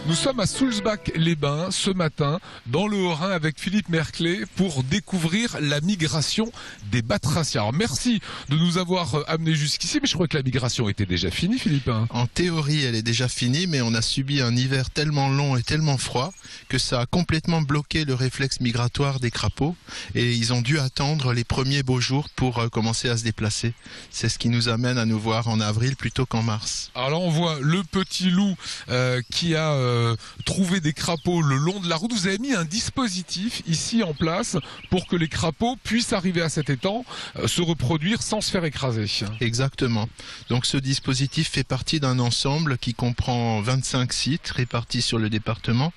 Nous sommes à Soulsbach-les-Bains ce matin, dans le Haut-Rhin, avec Philippe Merclé pour découvrir la migration des batraciens. Alors merci de nous avoir amenés jusqu'ici, mais je crois que la migration était déjà finie, Philippe. En théorie, elle est déjà finie, mais on a subi un hiver tellement long et tellement froid que ça a complètement bloqué le réflexe migratoire des crapauds et ils ont dû attendre les premiers beaux jours pour commencer à se déplacer. C'est ce qui nous amène à nous voir en avril plutôt qu'en mars. Alors là, on voit le petit loup qui a trouvé des crapauds le long de la route. Vous avez mis un dispositif ici en place pour que les crapauds puissent arriver à cet étang, se reproduire sans se faire écraser. Exactement. Donc ce dispositif fait partie d'un ensemble qui comprend 25 sites répartis sur le département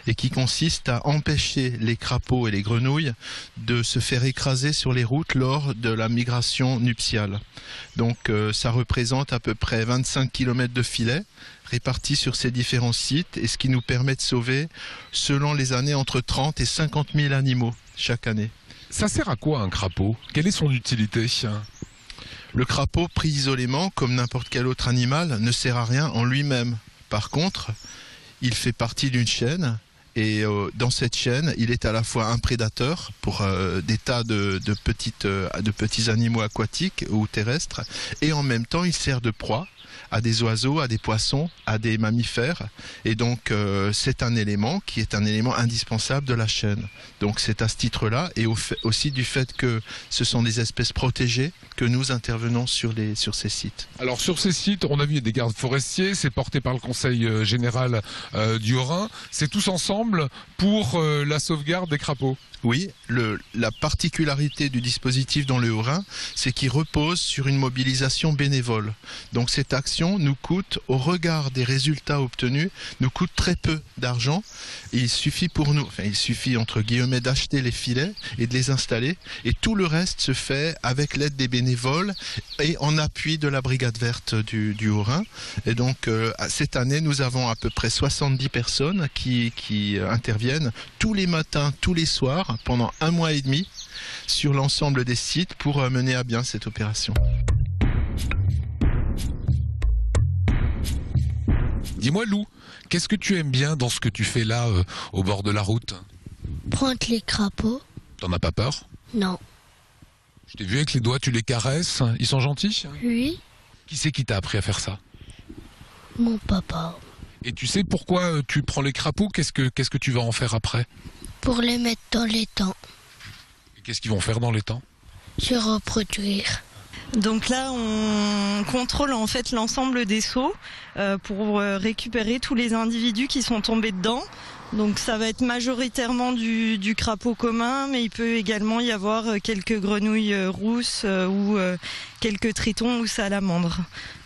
et qui consiste à empêcher les crapauds et les grenouilles de se faire écraser sur les routes lors de la migration nuptiale. Donc ça représente à peu près 25 km de filets répartis sur ces différents sites et ce qui nous permet de sauver, selon les années, entre 30 et 50 000 animaux chaque année. Ça sert à quoi un crapaud? Quelle est son utilité? Le crapaud, pris isolément, comme n'importe quel autre animal, ne sert à rien en lui-même. Par contre, il fait partie d'une chaîne et dans cette chaîne, il est à la fois un prédateur pour des tas de petits animaux aquatiques ou terrestres et en même temps, il sert de proie à des oiseaux, à des poissons, à des mammifères. Et donc, c'est un élément qui est un élément indispensable de la chaîne. Donc, c'est à ce titre-là et aussi du fait que ce sont des espèces protégées que nous intervenons sur ces sites. Alors, sur ces sites, on a vu des gardes forestiers, c'est porté par le Conseil général du Haut-Rhin. C'est tous ensemble pour la sauvegarde des crapauds. Oui, la particularité du dispositif dans le Haut-Rhin, c'est qu'il repose sur une mobilisation bénévole. Donc cette action nous coûte, au regard des résultats obtenus, nous coûte très peu d'argent. Il suffit pour nous, il suffit entre guillemets d'acheter les filets et de les installer. Et tout le reste se fait avec l'aide des bénévoles et en appui de la Brigade verte du Haut-Rhin. Et donc cette année, nous avons à peu près 70 personnes qui interviennent tous les matins, tous les soirs, pendant 1 mois et demi sur l'ensemble des sites pour mener à bien cette opération. Dis-moi Lou, qu'est-ce que tu aimes bien dans ce que tu fais là au bord de la route? Prendre les crapauds. T'en as pas peur? Non. Je t'ai vu avec les doigts, tu les caresses, ils sont gentils? Oui. Qui c'est qui t'a appris à faire ça? Mon papa. Et tu sais pourquoi tu prends les crapauds? Qu'est-ce que tu vas en faire après? Pour les mettre dans l'étang. Et qu'est-ce qu'ils vont faire dans l'étang? Se reproduire. Donc là, on contrôle en fait l'ensemble des seaux pour récupérer tous les individus qui sont tombés dedans. Donc ça va être majoritairement du crapaud commun, mais il peut également y avoir quelques grenouilles rousses ou quelques tritons ou salamandres.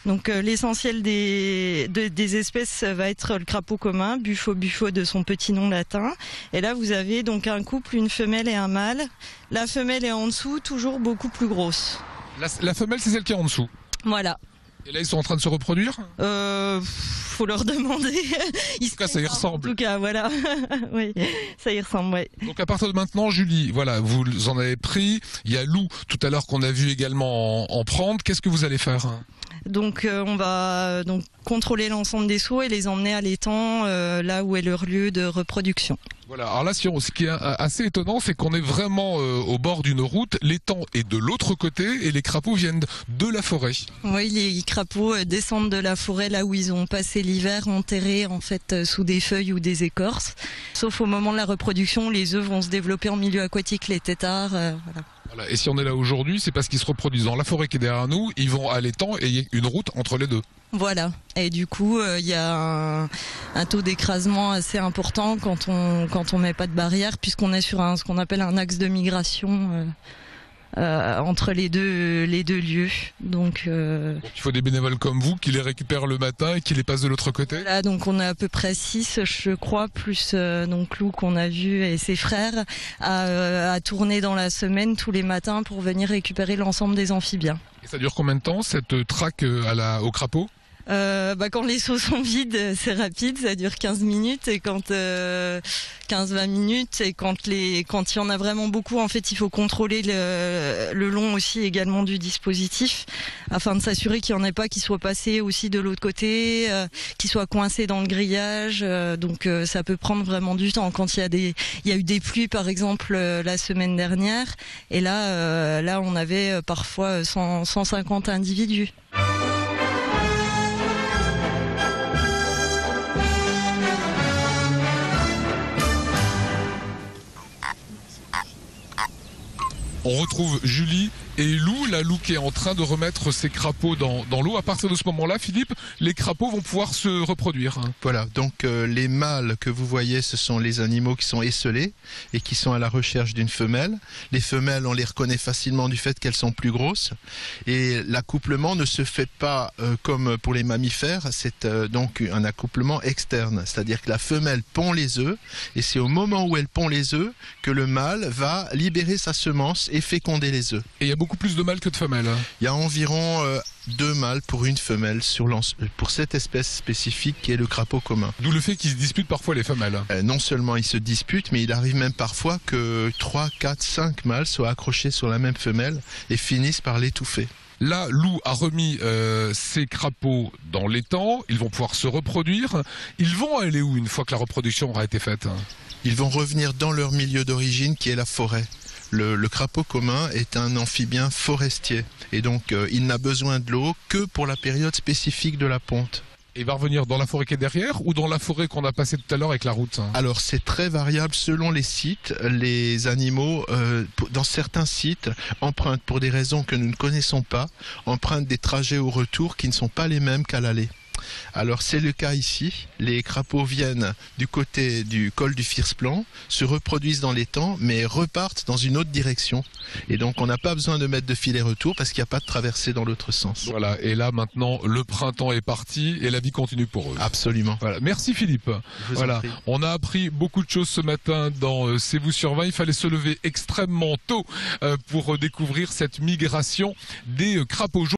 Donc l'essentiel des espèces va être le crapaud commun, Bufo de son petit nom latin. Et là vous avez donc un couple, une femelle et un mâle. La femelle est en dessous, toujours beaucoup plus grosse. La femelle, c'est celle qui est en dessous. Voilà. Et là, ils sont en train de se reproduire? Faut leur demander. En tout cas, ça y ressemble. En tout cas, voilà. Oui, ça y ressemble, ouais. Donc à partir de maintenant, Julie, voilà, vous en avez pris. Il y a Lou, tout à l'heure, qu'on a vu également en prendre. Qu'est-ce que vous allez faire? Donc on va donc contrôler l'ensemble des seaux et les emmener à l'étang, là où est leur lieu de reproduction. Voilà, alors là, ce qui est assez étonnant, c'est qu'on est vraiment au bord d'une route, l'étang est de l'autre côté et les crapauds viennent de la forêt. Oui, les crapauds descendent de la forêt là où ils ont passé l'hiver enterrés en fait sous des feuilles ou des écorces. Sauf au moment de la reproduction, les œufs vont se développer en milieu aquatique, les têtards, voilà. Voilà. Et si on est là aujourd'hui, c'est parce qu'ils se reproduisent dans la forêt qui est derrière nous, ils vont à l'étang et il y a une route entre les deux. Voilà, et du coup il y a un taux d'écrasement assez important quand on met pas de barrière, puisqu'on est sur ce qu'on appelle un axe de migration entre les deux lieux. Donc il faut des bénévoles comme vous qui les récupèrent le matin et qui les passent de l'autre côté. Voilà, donc on a à peu près 6, je crois, plus donc Lou qu'on a vu et ses frères à tourner dans la semaine tous les matins pour venir récupérer l'ensemble des amphibiens. Et ça dure combien de temps cette traque au crapaud? Quand les seaux sont vides, c'est rapide, ça dure 15 minutes, et quand 15-20 minutes, et quand il y en a vraiment beaucoup, en fait, il faut contrôler le long aussi également du dispositif, afin de s'assurer qu'il n'y en ait pas qui soient passés aussi de l'autre côté, qui soient coincés dans le grillage. Donc ça peut prendre vraiment du temps. Quand il y a eu des pluies, par exemple, la semaine dernière, et là on avait parfois 150 individus. On retrouve Julie et Lou, la Lou qui est en train de remettre ses crapauds dans l'eau. À partir de ce moment-là, Philippe, les crapauds vont pouvoir se reproduire. Voilà, donc les mâles que vous voyez, ce sont les animaux qui sont esselés et qui sont à la recherche d'une femelle. Les femelles, on les reconnaît facilement du fait qu'elles sont plus grosses. Et l'accouplement ne se fait pas comme pour les mammifères, c'est donc un accouplement externe. C'est-à-dire que la femelle pond les œufs, et c'est au moment où elle pond les œufs que le mâle va libérer sa semence et féconder les œufs. Et il y a beaucoup plus de mâles que de femelles. Il y a environ 2 mâles pour une femelle pour cette espèce spécifique qui est le crapaud commun. D'où le fait qu'ils se disputent parfois les femelles. Non seulement ils se disputent, mais il arrive même parfois que 3, 4, 5 mâles soient accrochés sur la même femelle et finissent par l'étouffer. Là, Lou a remis ses crapauds dans l'étang, ils vont pouvoir se reproduire. Ils vont aller où une fois que la reproduction aura été faite? Ils vont revenir dans leur milieu d'origine qui est la forêt. Le crapaud commun est un amphibien forestier et donc il n'a besoin de l'eau que pour la période spécifique de la ponte. Il va revenir dans la forêt qui est derrière ou dans la forêt qu'on a passée tout à l'heure avec la route? Alors c'est très variable selon les sites. Les animaux, dans certains sites, empruntent pour des raisons que nous ne connaissons pas, empruntent des trajets au retour qui ne sont pas les mêmes qu'à l'aller. Alors c'est le cas ici, les crapauds viennent du côté du col du Firsplan, se reproduisent dans l'étang, mais repartent dans une autre direction. Et donc on n'a pas besoin de mettre de filet retour parce qu'il n'y a pas de traversée dans l'autre sens. Voilà, et là maintenant le printemps est parti et la vie continue pour eux. Absolument. Voilà. Merci Philippe. Voilà, on a appris beaucoup de choses ce matin dans C'est vous sur 20. Il fallait se lever extrêmement tôt pour découvrir cette migration des crapauds jaunes.